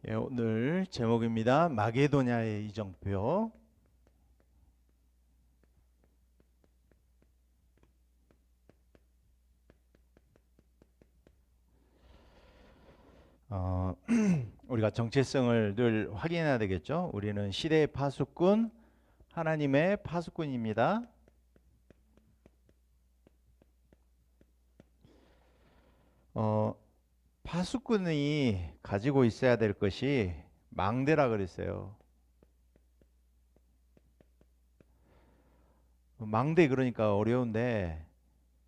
예, 오늘 제목입니다. 마게도냐의 이정표. 어, 우리가 정체성을 늘 확인해야 되겠죠. 우리는 시대의 파수꾼, 하나님의 파수꾼입니다. 어, 파수꾼이 가지고 있어야 될 것이 망대라 그랬어요. 망대 그러니까 어려운데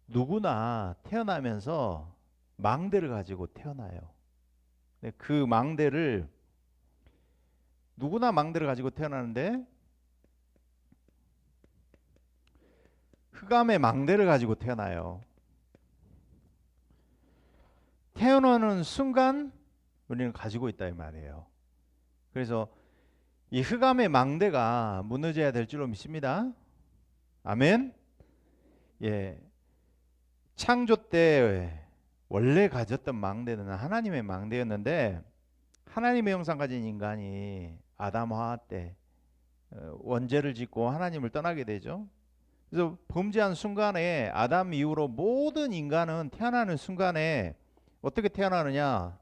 누구나 태어나면서 망대를 가지고 태어나요. 근데 그 망대를 누구나 망대를 가지고 태어나는데 흑암의 망대를 가지고 태어나요. 태어나는 순간 우리는 가지고 있다 이 말이에요. 그래서 이 흑암의 망대가 무너져야 될 줄로 믿습니다. 아멘. 예, 창조 때 원래 가졌던 망대는 하나님의 망대였는데 하나님의 형상 가진 인간이 아담 하와 때 원죄를 짓고 하나님을 떠나게 되죠. 그래서 범죄한 순간에 아담 이후로 모든 인간은 태어나는 순간에 어떻게 태어나느냐?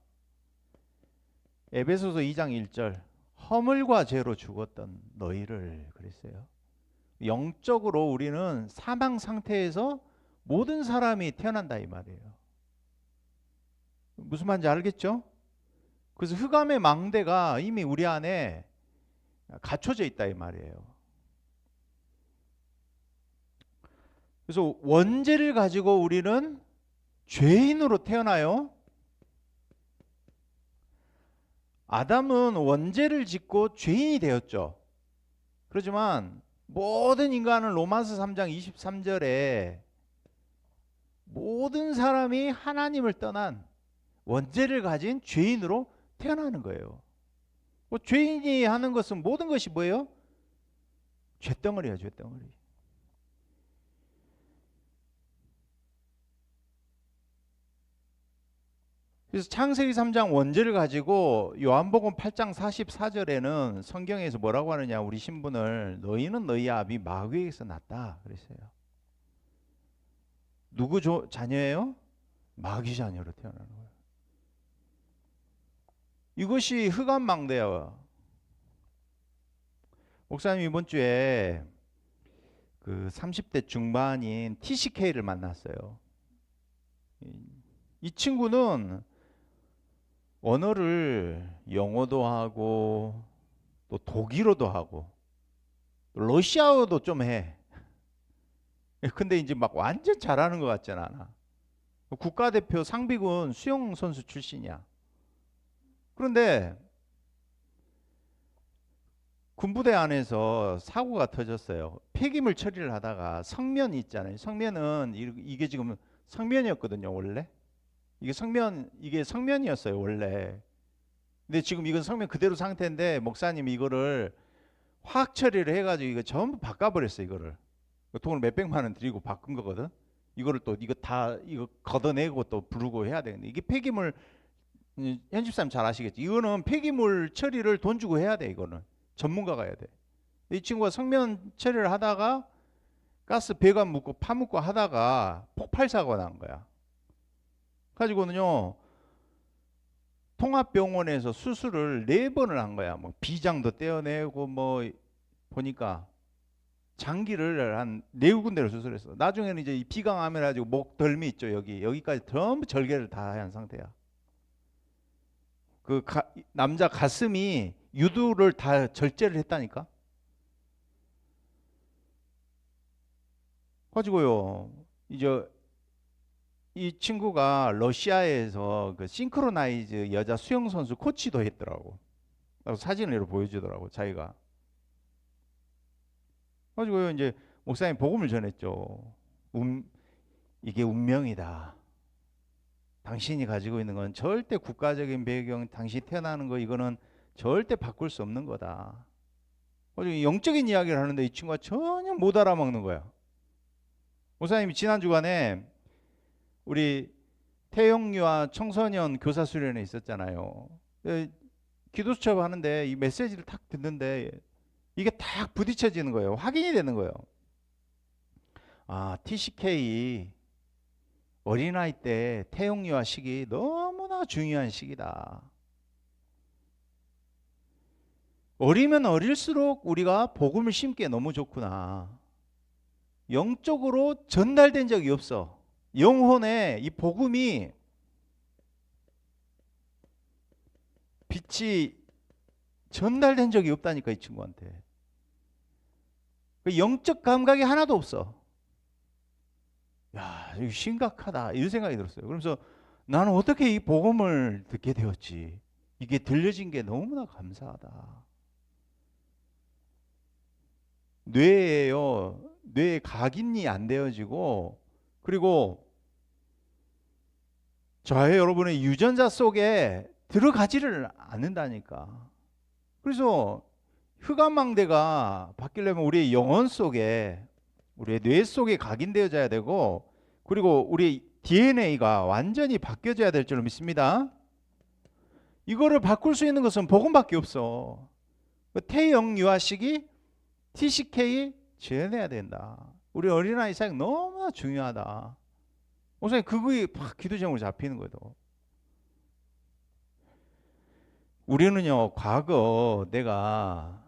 에베소서 2장 1절 허물과 죄로 죽었던 너희를 그랬어요. 영적으로 우리는 사망 상태에서 모든 사람이 태어난다 이 말이에요. 무슨 말인지 알겠죠? 그래서 흑암의 망대가 이미 우리 안에 갖춰져 있다 이 말이에요. 그래서 원죄를 가지고 우리는 죄인으로 태어나요. 아담은 원죄를 짓고 죄인이 되었죠. 그렇지만 모든 인간은 로마서 3장 23절에 모든 사람이 하나님을 떠난 원죄를 가진 죄인으로 태어나는 거예요. 죄인이 하는 것은 모든 것이 뭐예요? 죄덩어리야, 죄덩어리. 그래서 창세기 3장 원죄를 가지고 요한복음 8장 44절에는 성경에서 뭐라고 하느냐, 우리 신분을 너희는 너희 아비 마귀에게서 났다 그랬어요. 누구 자녀예요? 마귀 자녀로 태어나는 거예요. 이것이 흑암 망대야. 목사님 이번 주에 그 30대 중반인 TCK를 만났어요. 이 친구는 언어를 영어도 하고 또 독일어도 하고 러시아어도 좀 해. 근데 이제 막 완전 잘하는 것 같지는 않아. 국가대표 상비군 수영 선수 출신이야. 그런데 군부대 안에서 사고가 터졌어요. 폐기물 처리를 하다가 성면 있잖아요. 성면은 이게 지금 성면이었거든요, 원래. 이게 성면이었어요, 원래. 근데 지금 이건 성면 그대로 상태인데 목사님이 이거를 화학 처리를 해가지고 이거 전부 바꿔버렸어요, 이거를. 돈을 몇백만 원 들이고 바꾼 거거든. 이거를 또 이거 걷어내고 또 부르고 해야 되는데 이게 폐기물, 현집사님 잘 아시겠지. 이거는 폐기물 처리를 돈 주고 해야 돼. 이거는 전문가가 해야 돼. 이 친구가 성면 처리를 하다가 가스 배관 묻고 파묻고 하다가 폭발 사고가 난 거야. 가지고는요 통합병원에서 수술을 4번을 한 거야. 뭐 비장도 떼어내고 뭐 보니까 장기를 한 4군데를 수술했어. 나중에는 이제 이 비강암을 가지고 목 덜미 있죠, 여기까지 전부 절개를 다 한 상태야. 남자 가슴이 유두를 다 절제를 했다니까. 가지고요 이제 이 친구가 러시아에서 그 싱크로나이즈 여자 수영 선수 코치도 했더라고. 사진을 보여주더라고 자기가. 가지고요 이제 목사님 복음을 전했죠. 이게 운명이다. 당신이 가지고 있는 건 절대 국가적인 배경, 당신이 태어나는 거 이거는 절대 바꿀 수 없는 거다. 영적인 이야기를 하는데 이 친구가 전혀 못 알아먹는 거야. 목사님이 지난 주간에 우리 태영유아 청소년 교사 수련회 있었잖아요. 기도 수첩 하는데 이 메시지를 탁 듣는데 이게 탁 부딪혀지는 거예요. 확인이 되는 거예요. 아, TCK 어린아이 때 태용유아 시기 너무나 중요한 시기다. 어리면 어릴수록 우리가 복음을 심기에 너무 좋구나. 영적으로 전달된 적이 없어. 영혼에 이 복음이 빛이 전달된 적이 없다니까, 이 친구한테. 영적 감각이 하나도 없어. 야, 이거 심각하다 이런 생각이 들었어요. 그러면서 나는 어떻게 이 복음을 듣게 되었지? 이게 들려진 게 너무나 감사하다. 뇌에요, 뇌에 각인이 안 되어지고, 그리고 저의 여러분의 유전자 속에 들어가지를 않는다니까. 그래서 흑암망대가 바뀌려면 우리의 영혼 속에, 우리의 뇌 속에 각인되어져야 되고, 그리고 우리 DNA가 완전히 바뀌어져야 될 줄로 믿습니다. 이거를 바꿀 수 있는 것은 복음밖에 없어. 태영유아식이 TCK 지어내야 된다. 우리 어린아이 사역 너무나 중요하다. 목사님 그거에 팍 기도 제목으로 잡히는 거예요. 우리는요, 과거 내가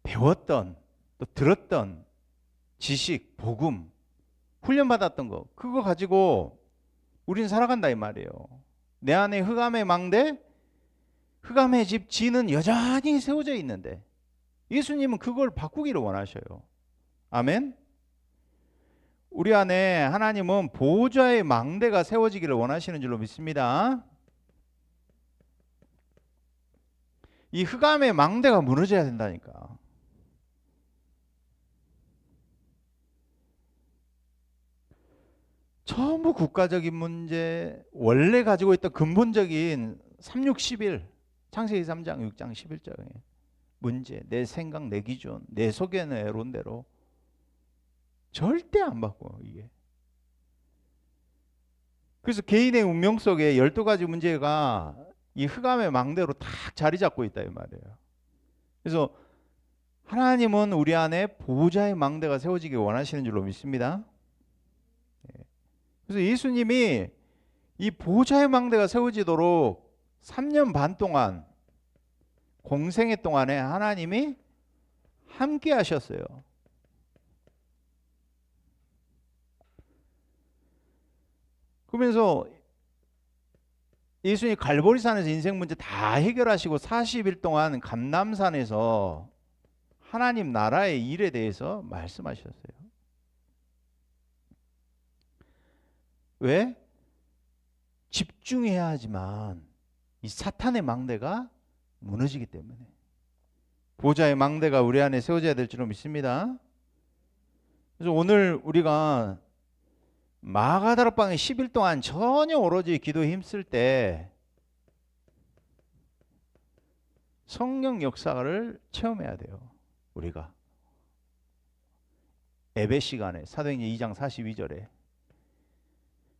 배웠던 또 들었던 지식, 복음, 훈련받았던 거, 그거 가지고 우리는 살아간다 이 말이에요. 내 안에 흑암의 망대, 흑암의 집 지는 여전히 세워져 있는데 예수님은 그걸 바꾸기를 원하셔요. 아멘. 우리 안에 하나님은 보호자의 망대가 세워지기를 원하시는 줄로 믿습니다. 이 흑암의 망대가 무너져야 된다니까. 전부 국가적인 문제, 원래 가지고 있던 근본적인 361, 창세기 3장 6장 11절에 문제, 내 생각, 내 기준, 내 속에 내 론대로 절대 안 바꿔 이게. 그래서 개인의 운명 속에 12가지 문제가 이 흑암의 망대로 딱 자리 잡고 있다 이 말이에요. 그래서 하나님은 우리 안에 보호자의 망대가 세워지기 원하시는 줄로 믿습니다. 그래서 예수님이 이 보호자의 망대가 세워지도록 3년 반 동안 공생애 동안에 하나님이 함께 하셨어요. 그러면서 예수님이 갈보리산에서 인생 문제 다 해결하시고 40일 동안 감람산에서 하나님 나라의 일에 대해서 말씀하셨어요. 왜? 집중해야 하지만 이 사탄의 망대가 무너지기 때문에. 보호자의 망대가 우리 안에 세워져야 될 줄로 믿습니다. 그래서 오늘 우리가 마가다락방에 10일 동안 전혀 오로지 기도에 힘쓸 때 성령 역사를 체험해야 돼요. 우리가 예배 시간에 사도행전 2장 42절에.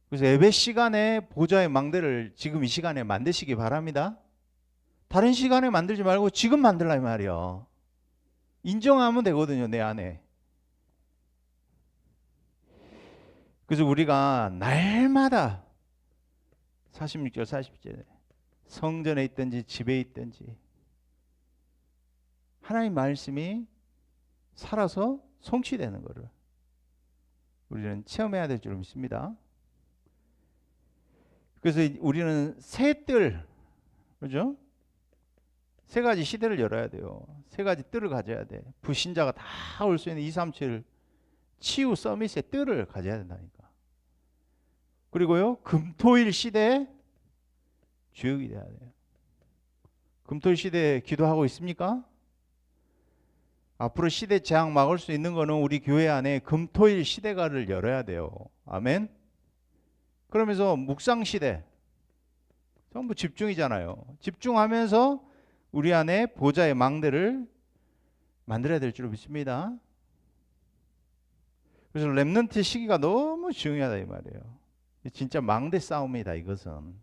그래서 예배 시간에 보좌의 망대를 지금 이 시간에 만드시기 바랍니다. 다른 시간에 만들지 말고 지금 만들라 이 말이요. 인정하면 되거든요, 내 안에. 그래서 우리가 날마다 46절 40절 성전에 있든지 집에 있든지 하나님 말씀이 살아서 성취되는 것을 우리는 체험해야 될 줄 믿습니다. 그래서 우리는 새 뜰, 그죠? 세 가지 시대를 열어야 돼요. 세 가지 뜰을 가져야 돼. 불신자가 다 올 수 있는 237 치유 서밋의 뜰을 가져야 된다니까. 그리고요, 금토일 시대에 주역이 돼야 돼요. 금토일 시대에 기도하고 있습니까? 앞으로 시대 재앙 막을 수 있는 거는 우리 교회 안에 금토일 시대가를 열어야 돼요. 아멘. 그러면서 묵상 시대 전부 집중이잖아요. 집중하면서 우리 안에 보좌의 망대를 만들어야 될 줄 믿습니다. 그래서 렘넌트 시기가 너무 중요하다 이 말이에요. 진짜 망대 싸움이다 이것은.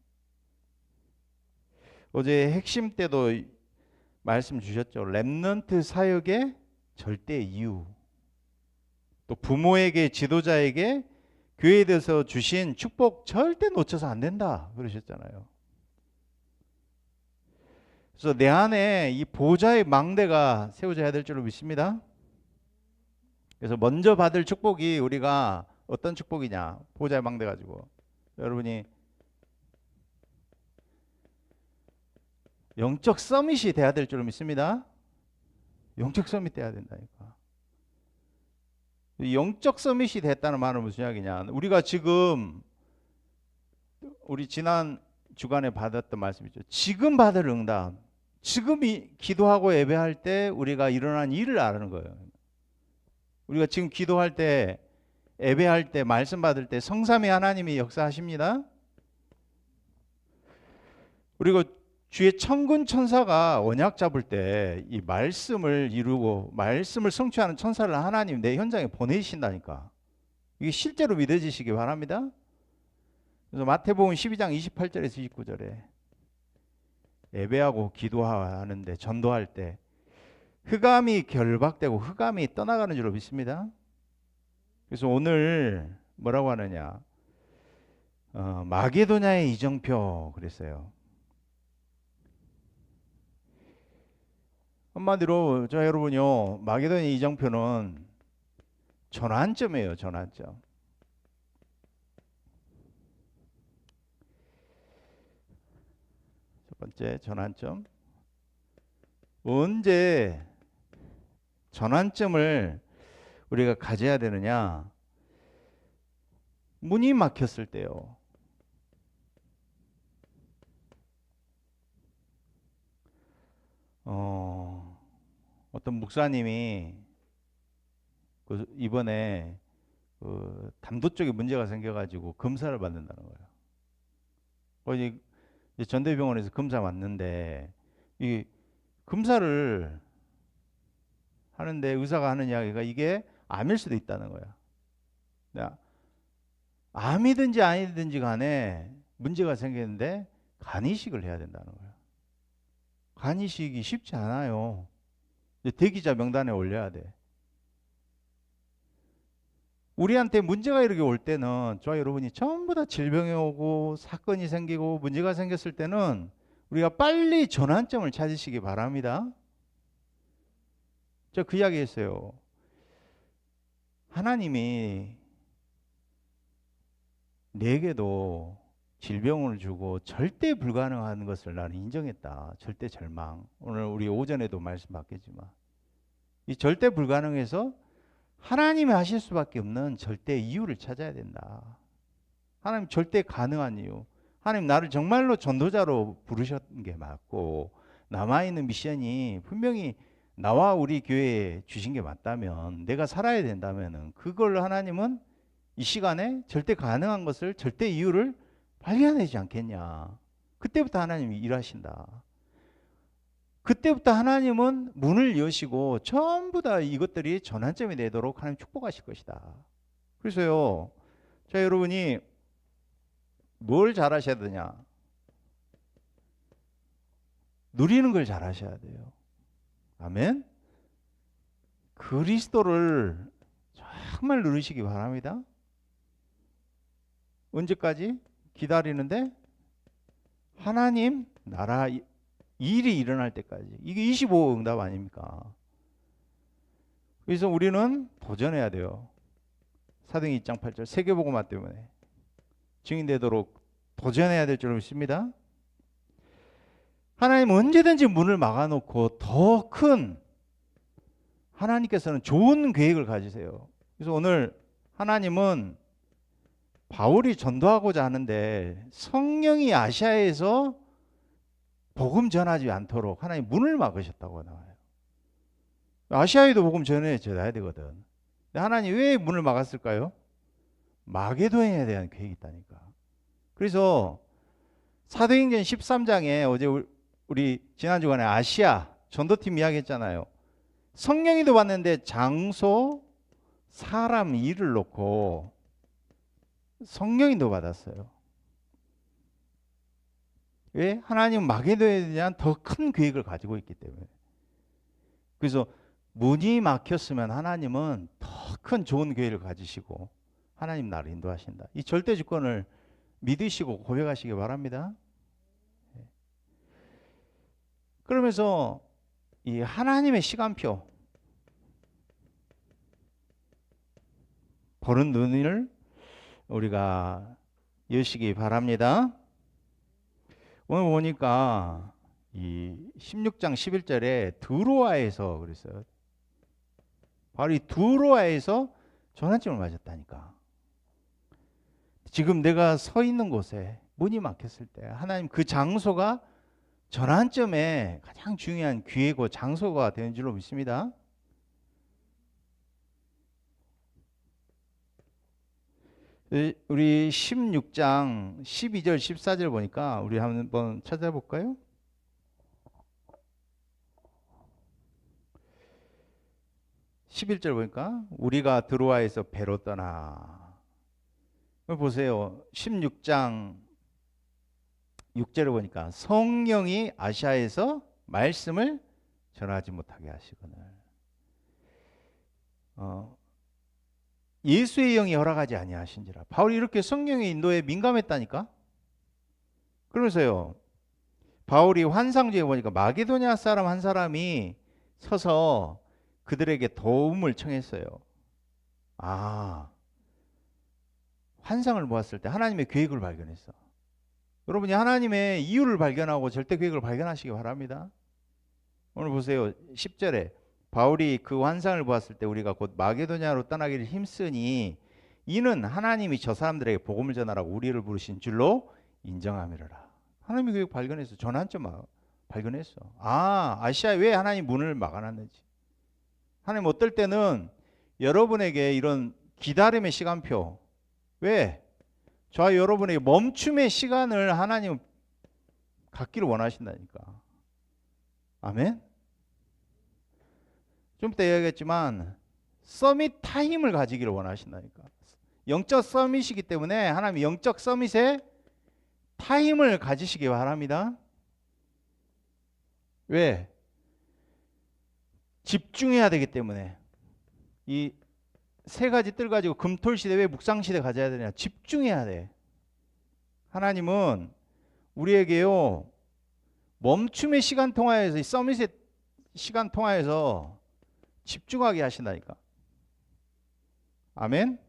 어제 핵심 때도 말씀 주셨죠. 렘넌트 사역의 절대 이유. 또 부모에게, 지도자에게 교회에 대해서 주신 축복 절대 놓쳐서 안 된다 그러셨잖아요. 그래서 내 안에 이 보좌의 망대가 세워져야 될 줄로 믿습니다. 그래서 먼저 받을 축복이 우리가 어떤 축복이냐? 보좌의 망대 가지고 여러분이 영적 서밋이 돼야 될 줄로 믿습니다. 영적 서밋 돼야 된다니까. 영적 서밋이 됐다는 말은 무슨 이야기냐? 우리가 지금 우리 지난 주간에 받았던 말씀이죠. 지금 받을 응답, 지금이 기도하고 예배할 때 우리가 일어난 일을 아는 거예요. 우리가 지금 기도할 때, 예배할 때, 말씀 받을 때 성삼위 하나님이 역사하십니다. 그리고 주의 천군 천사가 언약 잡을 때 이 말씀을 이루고 말씀을 성취하는 천사를 하나님 내 현장에 보내신다니까. 이게 실제로 믿어지시기 바랍니다. 그래서 마태복음 12장 28절에서 29절에 예배하고 기도하는데, 전도할 때 흑암이 결박되고 흑암이 떠나가는 줄로 믿습니다. 그래서 오늘 뭐라고 하느냐, 마게도냐의 이정표 그랬어요. 한마디로 저 여러분요, 마게도냐 이정표는 전환점이에요. 전환점. 첫 번째 전환점. 언제 전환점을 우리가 가져야 되느냐? 문이 막혔을 때요. 어떤 목사님이 이번에 담도 쪽에 문제가 생겨가지고 검사를 받는다는 거예요. 이제 전대병원에서 검사 왔는데 이 검사를 하는데 의사가 하는 이야기가 이게 암일 수도 있다는 거야. 암이든지 아니든지 간에 문제가 생겼는데 간이식을 해야 된다는 거야. 간이식이 쉽지 않아요. 대기자 명단에 올려야 돼. 우리한테 문제가 이렇게 올 때는, 저와 여러분이 전부 다 질병이 오고 사건이 생기고 문제가 생겼을 때는 우리가 빨리 전환점을 찾으시기 바랍니다. 저 그 이야기 했어요. 하나님이 내게도 질병을 주고 절대 불가능한 것을 나는 인정했다. 절대 절망. 오늘 우리 오전에도 말씀 받겠지만 이 절대 불가능해서 하나님이 하실 수밖에 없는 절대 이유를 찾아야 된다. 하나님 절대 가능한 이유. 하나님 나를 정말로 전도자로 부르셨던 게 맞고 남아있는 미션이 분명히 나와 우리 교회에 주신 게 맞다면, 내가 살아야 된다면 그걸로 하나님은 이 시간에 절대 가능한 것을, 절대 이유를 발견하지 않겠냐. 그때부터 하나님이 일하신다. 그때부터 하나님은 문을 여시고 전부 다 이것들이 전환점이 되도록 하나님 축복하실 것이다. 그래서요, 자 여러분이 뭘 잘하셔야 되냐? 누리는 걸 잘하셔야 돼요. 아멘. 그리스도를 정말 누리시기 바랍니다. 언제까지? 기다리는데 하나님 나라 일이 일어날 때까지. 이게 25 응답 아닙니까? 그래서 우리는 도전해야 돼요. 사도행 2장 8절 세계복음화 때문에 증인되도록 도전해야 될 줄 믿습니다. 하나님 언제든지 문을 막아놓고 더 큰, 하나님께서는 좋은 계획을 가지세요. 그래서 오늘 하나님은 바울이 전도하고자 하는데 성령이 아시아에서 복음 전하지 않도록 하나님 문을 막으셨다고 나와요. 아시아에도 복음 전해야 되거든. 근데 하나님 왜 문을 막았을까요? 마게도냐에 대한 계획이 있다니까. 그래서 사도행전 13장에 어제 우리 지난 주간에 아시아 전도팀 이야기했잖아요. 성령이도 왔는데 장소, 사람, 일을 놓고 성령인도 받았어요. 왜? 하나님은 마게도냐에 대한 더 큰 계획을 가지고 있기 때문에. 그래서 문이 막혔으면 하나님은 더 큰 좋은 계획을 가지시고 하나님 나를 인도하신다. 이 절대 주권을 믿으시고 고백하시기 바랍니다. 그러면서 이 하나님의 시간표 보는 눈을 우리가 여시기 바랍니다. 오늘 보니까 이 16장 11절에 드로아에서 그랬어요. 바로 이 드로아에서 전환점을 맞았다니까. 지금 내가 서 있는 곳에 문이 막혔을 때 하나님 그 장소가 전환점에 가장 중요한 기회고 장소가 되는 줄로 믿습니다. 우리 16장 12절 14절 보니까 우리 한번 찾아볼까요? 11절 보니까 우리가 드로아에서 배로 떠나. 보세요. 16장 6절을 보니까 성령이 아시아에서 말씀을 전하지 못하게 하시거늘. 예수의 영이 허락하지 아니하신지라. 바울이 이렇게 성령의 인도에 민감했다니까. 그러면서요. 바울이 환상주에 보니까 마게도냐 사람 한 사람이 서서 그들에게 도움을 청했어요. 환상을 보았을 때 하나님의 계획을 발견했어. 여러분이 하나님의 이유를 발견하고 절대 계획을 발견하시기 바랍니다. 오늘 보세요. 10절에 바울이 그 환상을 보았을 때 우리가 곧 마게도냐로 떠나기를 힘쓰니 이는 하나님이 저 사람들에게 복음을 전하라고 우리를 부르신 줄로 인정함이로라. 하나님의 계획 발견했어. 전환점 발견했어. 아시아에 왜 하나님 문을 막아놨는지. 하나님 어떨 때는 여러분에게 이런 기다림의 시간표, 왜? 저와 여러분에게 멈춤의 시간을 하나님 갖기를 원하신다니까. 아멘? 좀 이따 이야기했지만 서밋 타임을 가지기를 원하신다니까. 영적 서밋이기 때문에 하나님 영적 서밋에 타임을 가지시기 바랍니다. 왜? 집중해야 되기 때문에. 이 세 가지 뜰 가지고 금토일시대 왜 묵상시대 가져야 되냐? 집중해야 돼. 하나님은 우리에게요 멈춤의 시간 통하여서 이 서밋의 시간 통하여서 집중하게 하신다니까. 아멘.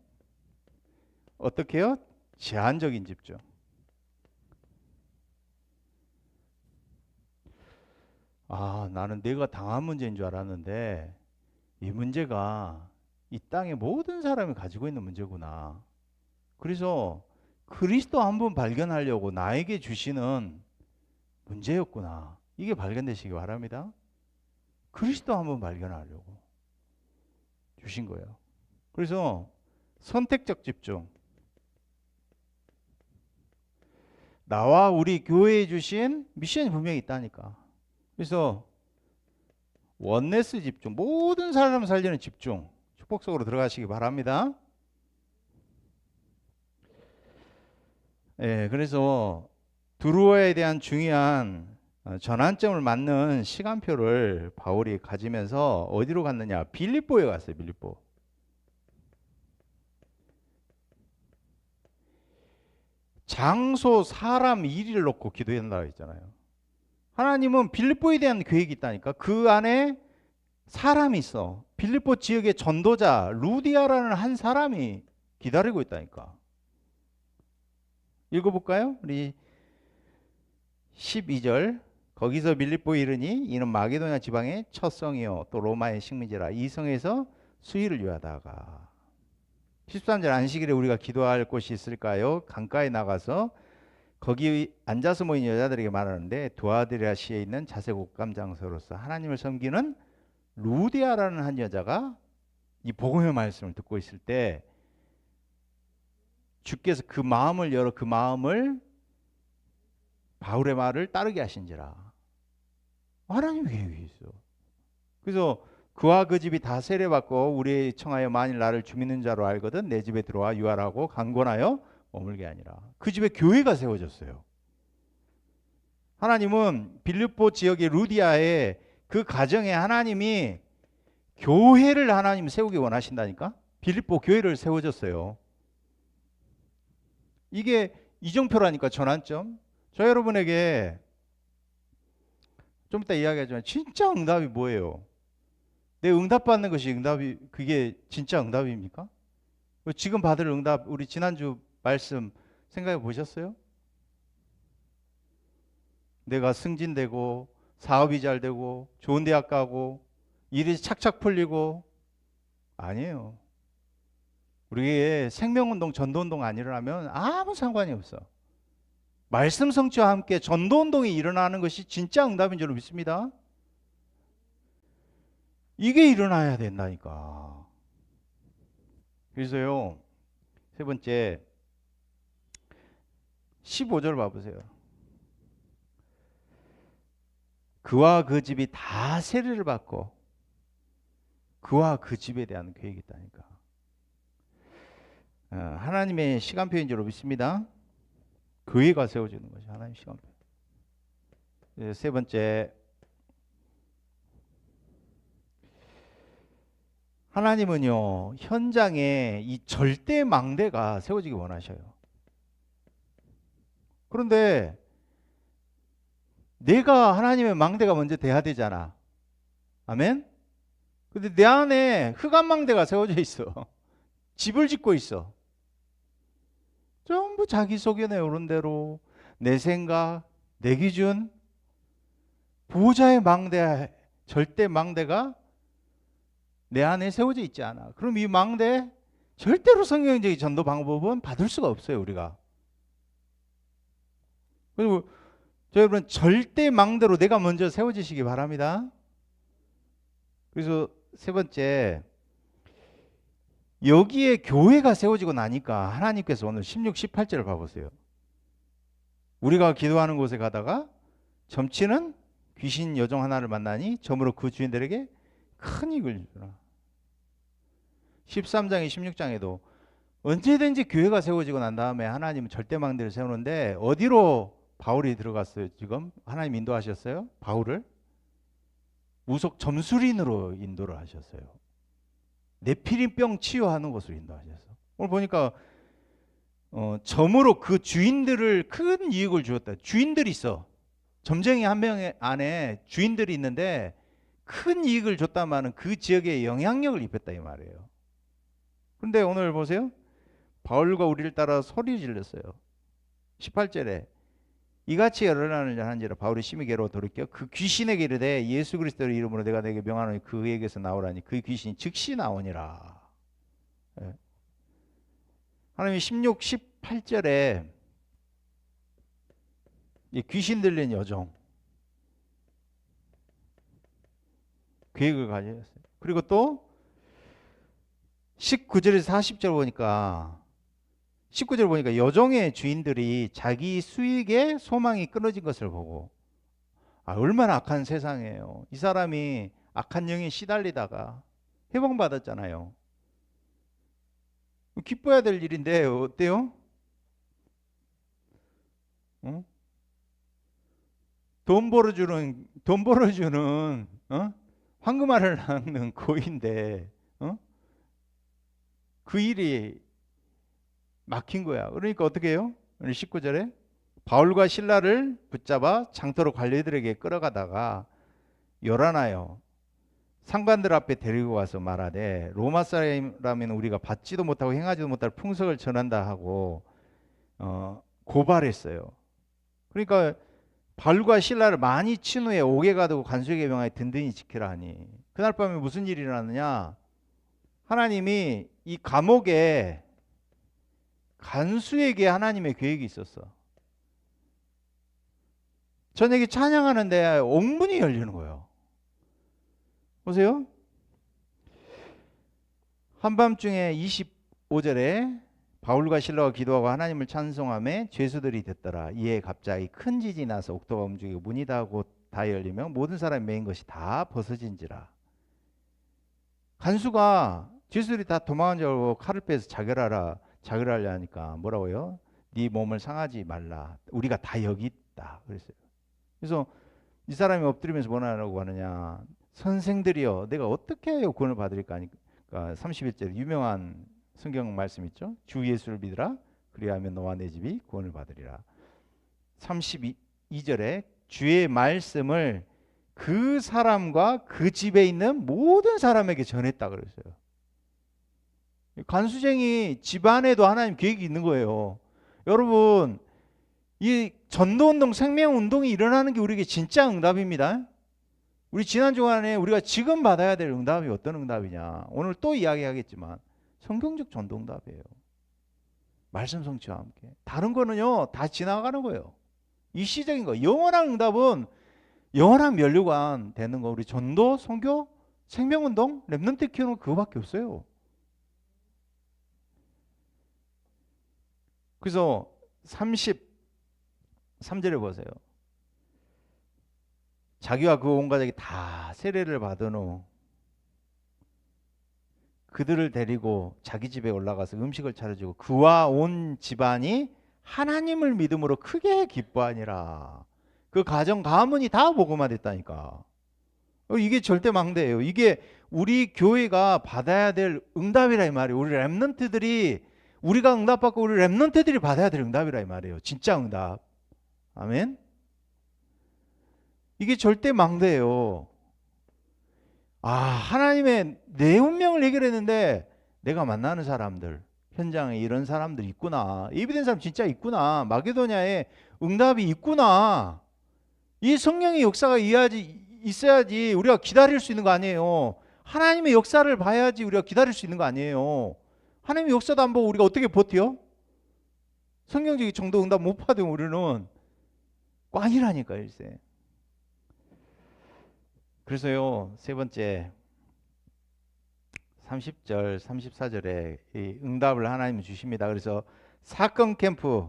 어떻게요? 제한적인 집중. 나는 내가 당한 문제인 줄 알았는데 이 문제가 이 땅의 모든 사람이 가지고 있는 문제구나. 그래서 그리스도 한 분 발견하려고 나에게 주시는 문제였구나. 이게 발견되시기 바랍니다. 그리스도 한 분 발견하려고 주신 거예요. 그래서 선택적 집중. 나와 우리 교회에 주신 미션이 분명히 있다니까. 그래서 원네스 집중, 모든 사람 살리는 집중, 축복 속으로 들어가시기 바랍니다. 그래서 드로아에 대한 중요한 전환점을 맞는 시간표를 바울이 가지면서 어디로 갔느냐? 빌립보에 갔어요. 빌립보. 장소, 사람, 일을 놓고 기도한다고 했잖아요. 하나님은 빌립보에 대한 계획이 있다니까. 그 안에 사람이 있어. 빌립보 지역의 전도자 루디아라는 한 사람이 기다리고 있다니까. 읽어볼까요? 우리 12절. 거기서 빌립보에 이르니 이는 마게도냐 지방의 첫 성이요 또 로마의 식민지라. 이 성에서 수일을 유하다가. 13절. 안식일에 우리가 기도할 곳이 있을까요? 강가에 나가서 거기 앉아서 모인 여자들에게 말하는데 두아드리아시에 있는 자색 옷감 장소로서 하나님을 섬기는 루디아라는 한 여자가 이 복음의 말씀을 듣고 있을 때 주께서 그 마음을 열어 그 마음을 바울의 말을 따르게 하신지라. 하나님의 계획이 있어. 그래서 그와 그 집이 다 세례받고 우리의 청하여 만일 나를 주 믿는 자로 알거든 내 집에 들어와 유하라고 강권하여 머물게 아니라. 그 집에 교회가 세워졌어요. 하나님은 빌립보 지역의 루디아에 그 가정에 하나님이 교회를 하나님 세우기 원하신다니까. 빌립보 교회를 세워줬어요. 이게 이정표라니까. 전환점. 저 여러분에게 좀 이따 이야기하지만 진짜 응답이 뭐예요? 내 응답받는 것이 응답이, 그게 진짜 응답입니까? 지금 받을 응답, 우리 지난주 말씀 생각해 보셨어요? 내가 승진되고 사업이 잘 되고 좋은 대학 가고 일이 착착 풀리고. 아니에요. 우리의 생명운동, 전도운동 안 일어나면 아무 상관이 없어. 말씀 성취와 함께 전도운동이 일어나는 것이 진짜 응답인 줄 믿습니다. 이게 일어나야 된다니까. 그래서요, 세 번째 15절 봐보세요. 그와 그 집이 다 세례를 받고 그와 그 집에 대한 계획이 있다니까. 하나님의 시간표인 줄 믿습니다. 교회가 세워지는 것이 하나님의 시간표. 세 번째, 하나님은요, 현장에 이 절대 망대가 세워지기 원하셔요. 그런데 내가 하나님의 망대가 먼저 돼야 되잖아. 아멘? 근데 내 안에 흑암 망대가 세워져 있어. 집을 짓고 있어. 전부 자기 소견에 오른 대로, 내 생각, 내 기준, 부자의 망대, 절대 망대가 내 안에 세워져 있지 않아. 그럼 이 망대, 절대로 성경적인 전도 방법은 받을 수가 없어요, 우리가. 그리고 여러분, 절대 망대로 내가 먼저 세워지시기 바랍니다. 그래서 세 번째, 여기에 교회가 세워지고 나니까 하나님께서 오늘 16, 18절을 봐보세요. 우리가 기도하는 곳에 가다가 점치는 귀신 여종 하나를 만나니 점으로 그 주인들에게 큰 이익을 주라. 13장에 16장에도 언제든지 교회가 세워지고 난 다음에 하나님은 절대망대를 세우는데, 어디로 바울이 들어갔어요? 지금 하나님 인도하셨어요? 바울을 무속 점술인으로 인도를 하셨어요. 네피림병 치유하는 곳으로 인도하셨어. 오늘 보니까 점으로 그 주인들을 큰 이익을 주었다. 주인들이 있어. 점쟁이 한 명 안에 주인들이 있는데 큰 이익을 줬다마는 그 지역에 영향력을 입혔다 이 말이에요. 그런데 오늘 보세요. 바울과 우리를 따라 소리 질렀어요. 18절에 이같이 일어나는 한지라 바울이 심히 괴로워 돌이켜 그 귀신에게 이르되 예수 그리스도의 이름으로 내가 내게 명하노니 그에게서 나오라니 그 귀신이 즉시 나오니라. 예. 하나님이 16, 18절에 이 귀신 들린 여종 계획을 가졌어요. 그리고 또 19절에서 40절 보니까 19절 보니까 여종의 주인들이 자기 수익에 소망이 끊어진 것을 보고, 얼마나 악한 세상이에요. 이 사람이 악한 영에 시달리다가 해방받았잖아요. 기뻐야 될 일인데 어때요? 돈 벌어주는 황금알을 낚는 고인데 그 일이 막힌 거야. 그러니까 어떻게 해요? 19절에 바울과 실라를 붙잡아 장터로 관리들에게 끌어가다가 요란하여 상관들 앞에 데리고 와서 말하되 로마 사람이면 우리가 받지도 못하고 행하지도 못할 풍속을 전한다 하고 고발했어요. 그러니까 바울과 실라를 많이 친 후에 옥에 가두고 간수에게 명하여 든든히 지키라 하니, 그날 밤에 무슨 일이 일어났느냐? 하나님이 이 감옥에 간수에게 하나님의 계획이 있었어. 저녁에 찬양하는데 옥문이 열리는 거예요. 보세요. 한밤중에 25절에 바울과 실라가 기도하고 하나님을 찬송하며 죄수들이 됐더라. 이에 갑자기 큰 지진이 나서 옥도가 움직이고 문이 다 곧 다 열리며 모든 사람이 메인 것이 다 벗어진지라. 간수가 죄수들이 다 도망한 줄 알고 칼을 빼서 자결하려 하니까 뭐라고요? 네 몸을 상하지 말라. 우리가 다 여기 있다. 그랬어요. 그래서 이 사람이 엎드리면서 뭐라고 하느냐. 선생들이여 내가 어떻게 하여 구원을 받으리까 하니까 31절 유명한 성경 말씀 있죠. 주 예수를 믿으라 그리하면 너와 내 집이 구원을 받으리라. 32절에 주의 말씀을 그 사람과 그 집에 있는 모든 사람에게 전했다 그랬어요. 간수쟁이 집안에도 하나님 계획이 있는 거예요. 여러분 이 전도운동 생명운동이 일어나는 게 우리에게 진짜 응답입니다. 우리 지난 주간에 우리가 지금 받아야 될 응답이 어떤 응답이냐. 오늘 또 이야기하겠지만 성경적 전도응답이에요. 말씀 성취와 함께. 다른 거는요 다 지나가는 거예요. 일시적인 거. 영원한 응답은 영원한 면류관 되는 거. 우리 전도, 선교, 생명운동, 렘넌트 키우는 거 그거밖에 없어요. 그래서 33절에 보세요. 자기와 그 온 가족이 다 세례를 받은 후 그들을 데리고 자기 집에 올라가서 음식을 차려주고 그와 온 집안이 하나님을 믿음으로 크게 기뻐하니라. 그 가정 가문이 다 복음화 됐다니까. 이게 절대 망대예요. 이게 우리 교회가 받아야 될 응답이라 이 말이에요. 우리 렘넌트들이 우리가 응답받고 우리 렘넌트들이 받아야 될 응답이라 이 말이에요. 진짜 응답. 아멘. 이게 절대 망대예요. 하나님의 내 운명을 해결했는데 내가 만나는 사람들, 현장에 이런 사람들이 있구나. 예비된 사람 진짜 있구나. 마게도냐에 응답이 있구나. 이 성령의 역사가 있어야지 우리가 기다릴 수 있는 거 아니에요. 하나님의 역사를 봐야지 우리가 기다릴 수 있는 거 아니에요. 하나님의 역사도 안 보고 우리가 어떻게 버텨? 성경적인 정도 응답 못 받으면 우리는 꽝이라니까 일세. 그래서요 세 번째 30절 34절에 이 응답을 하나님이 주십니다. 그래서 사건 캠프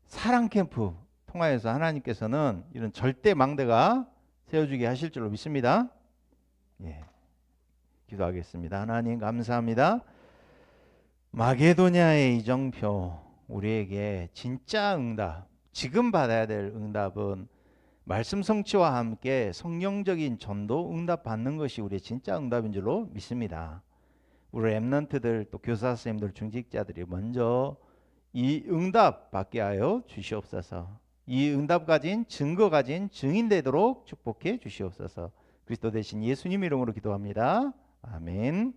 사랑 캠프 통하여서 하나님께서는 이런 절대 망대가 세워주게 하실 줄로 믿습니다. 예, 기도하겠습니다. 하나님 감사합니다. 마게도냐의 이정표 우리에게 진짜 응답 지금 받아야 될 응답은 말씀 성취와 함께 성령적인 전도 응답 받는 것이 우리의 진짜 응답인 줄로 믿습니다. 우리 렘넌트들 또 교사 선생님들 중직자들이 먼저 이 응답 받게 하여 주시옵소서. 이 응답 가진 증거 가진 증인 되도록 축복해 주시옵소서. 그리스도 대신 예수님 이름으로 기도합니다. 아멘.